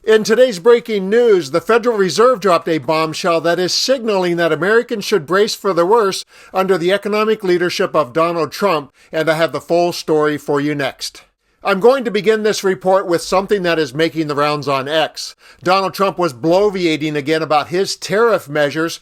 In today's breaking news, the Federal Reserve dropped a bombshell that is signaling that Americans should brace for the worst under the economic leadership of Donald Trump, and I have the full story for you next. I'm going to begin this report with something that is making the rounds on X. Donald Trump was bloviating again about his tariff measures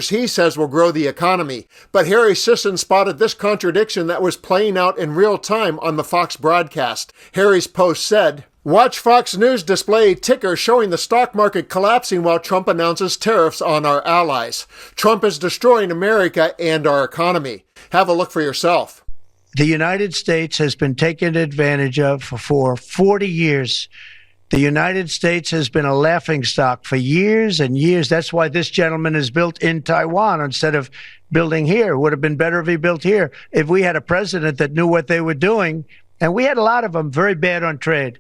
he says will grow the economy. But Harry Sisson spotted this contradiction that was playing out in real time on the Fox broadcast. Harry's post said, "Watch Fox News display a ticker showing the stock market collapsing while Trump announces tariffs on our allies. Trump is destroying America and our economy. Have a look for yourself." The United States has been taken advantage of for 40 years. The United States has been a laughingstock for years and years. That's why this gentleman is built in Taiwan instead of building here. It would have been better if he built here. If we had a president that knew what they were doing, and we had a lot of them very bad on trade.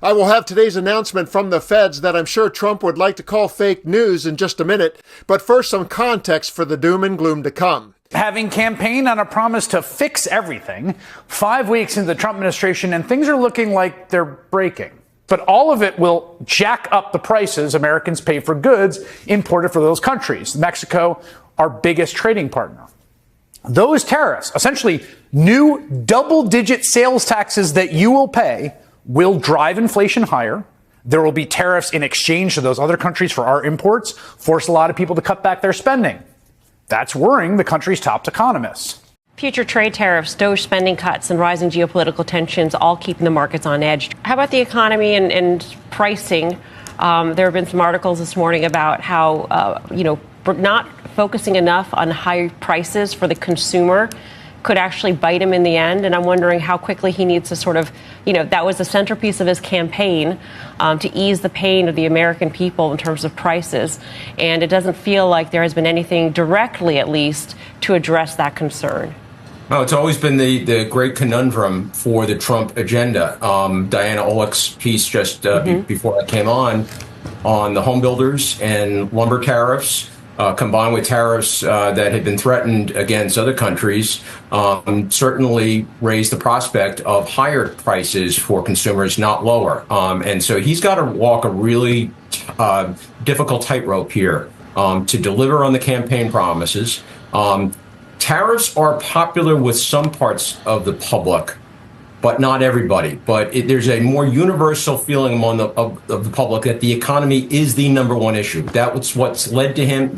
I will have today's announcement from the feds that I'm sure Trump would like to call fake news in just a minute, but first some context for the doom and gloom to come. Having campaigned on a promise to fix everything, 5 weeks into the Trump administration, and things are looking like they're breaking. But all of it will jack up the prices Americans pay for goods imported from those countries. Mexico, our biggest trading partner. Those tariffs, essentially new double-digit sales taxes that you will pay, will drive inflation higher. There will be tariffs in exchange to those other countries for our imports, force a lot of people to cut back their spending. That's worrying the country's top economists. Future trade tariffs, DOGE spending cuts, and rising geopolitical tensions all keeping the markets on edge. How about the economy and pricing? There have been some articles this morning about how, not focusing enough on high prices for the consumer could actually bite him in the end. And I'm wondering how quickly he needs to sort of, that was the centerpiece of his campaign, to ease the pain of the American people in terms of prices. And it doesn't feel like there has been anything directly, at least, to address that concern. No, it's always been the great conundrum for the Trump agenda. Diana Olick's piece just before I came on the home builders and lumber tariffs, combined with tariffs that had been threatened against other countries, certainly raised the prospect of higher prices for consumers, not lower. And so he's got to walk a really difficult tightrope here to deliver on the campaign promises. Tariffs are popular with some parts of the public, but not everybody. But there's a more universal feeling among of the public that the economy is the number one issue. That's what's led to him,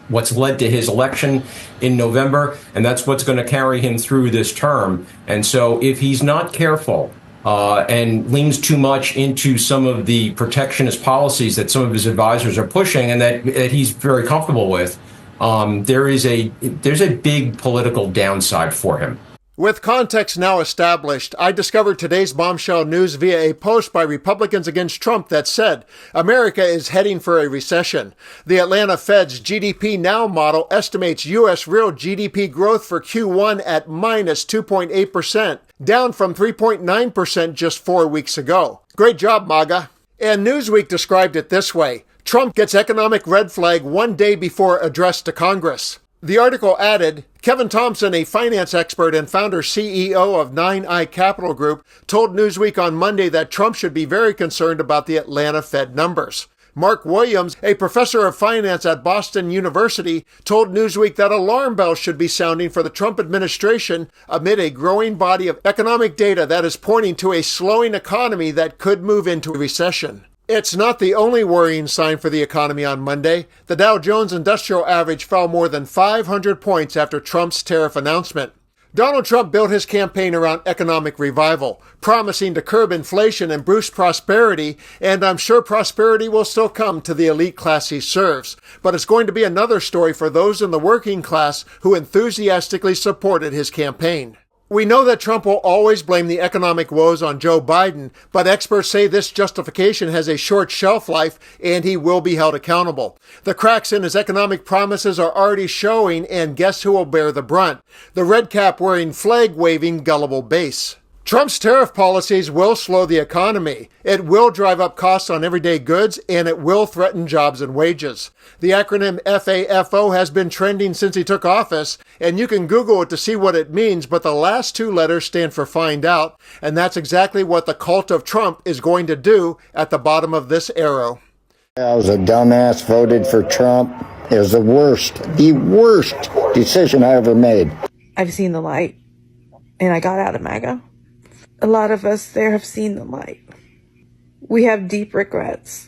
what's led to his election in November, and that's what's going to carry him through this term. And so if he's not careful and leans too much into some of the protectionist policies that some of his advisors are pushing and that he's very comfortable with, there's a big political downside for him. With context now established, I discovered today's bombshell news via a post by Republicans Against Trump that said, America is heading for a recession. The Atlanta Fed's GDP Now model estimates U.S. real GDP growth for Q1 at minus 2.8%, down from 3.9% just 4 weeks ago. Great job, MAGA. And Newsweek described it this way: Trump gets economic red flag 1 day before address to Congress. The article added, Kevin Thompson, a finance expert and founder CEO of 9i Capital Group, told Newsweek on Monday that Trump should be very concerned about the Atlanta Fed numbers. Mark Williams, a professor of finance at Boston University, told Newsweek that alarm bells should be sounding for the Trump administration amid a growing body of economic data that is pointing to a slowing economy that could move into a recession. It's not the only worrying sign for the economy on Monday. The Dow Jones Industrial Average fell more than 500 points after Trump's tariff announcement. Donald Trump built his campaign around economic revival, promising to curb inflation and boost prosperity, and I'm sure prosperity will still come to the elite class he serves. But it's going to be another story for those in the working class who enthusiastically supported his campaign. We know that Trump will always blame the economic woes on Joe Biden, but experts say this justification has a short shelf life and he will be held accountable. The cracks in his economic promises are already showing, and guess who will bear the brunt? The red cap wearing, flag waving, gullible base. Trump's tariff policies will slow the economy. It will drive up costs on everyday goods, and it will threaten jobs and wages. The acronym FAFO has been trending since he took office, and you can Google it to see what it means, but the last two letters stand for find out, and that's exactly what the cult of Trump is going to do at the bottom of this arrow. I was a dumbass, voted for Trump. It was the worst decision I ever made. I've seen the light, and I got out of MAGA. A lot of us there have seen the light. We have deep regrets.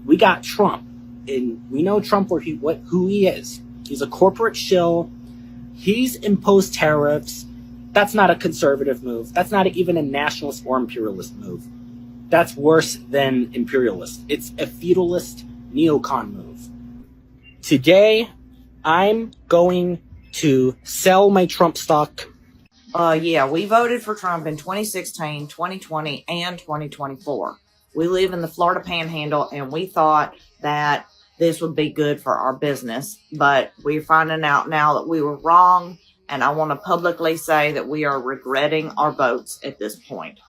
We got Trump, and we know Trump who he is. He's a corporate shill. He's imposed tariffs. That's not a conservative move. That's not even a nationalist or imperialist move. That's worse than imperialist. It's a feudalist neocon move. Today, I'm going to sell my Trump stock. Yeah, we voted for Trump in 2016, 2020, and 2024. We live in the Florida Panhandle, and we thought that this would be good for our business. But we're finding out now that we were wrong, and I want to publicly say that we are regretting our votes at this point.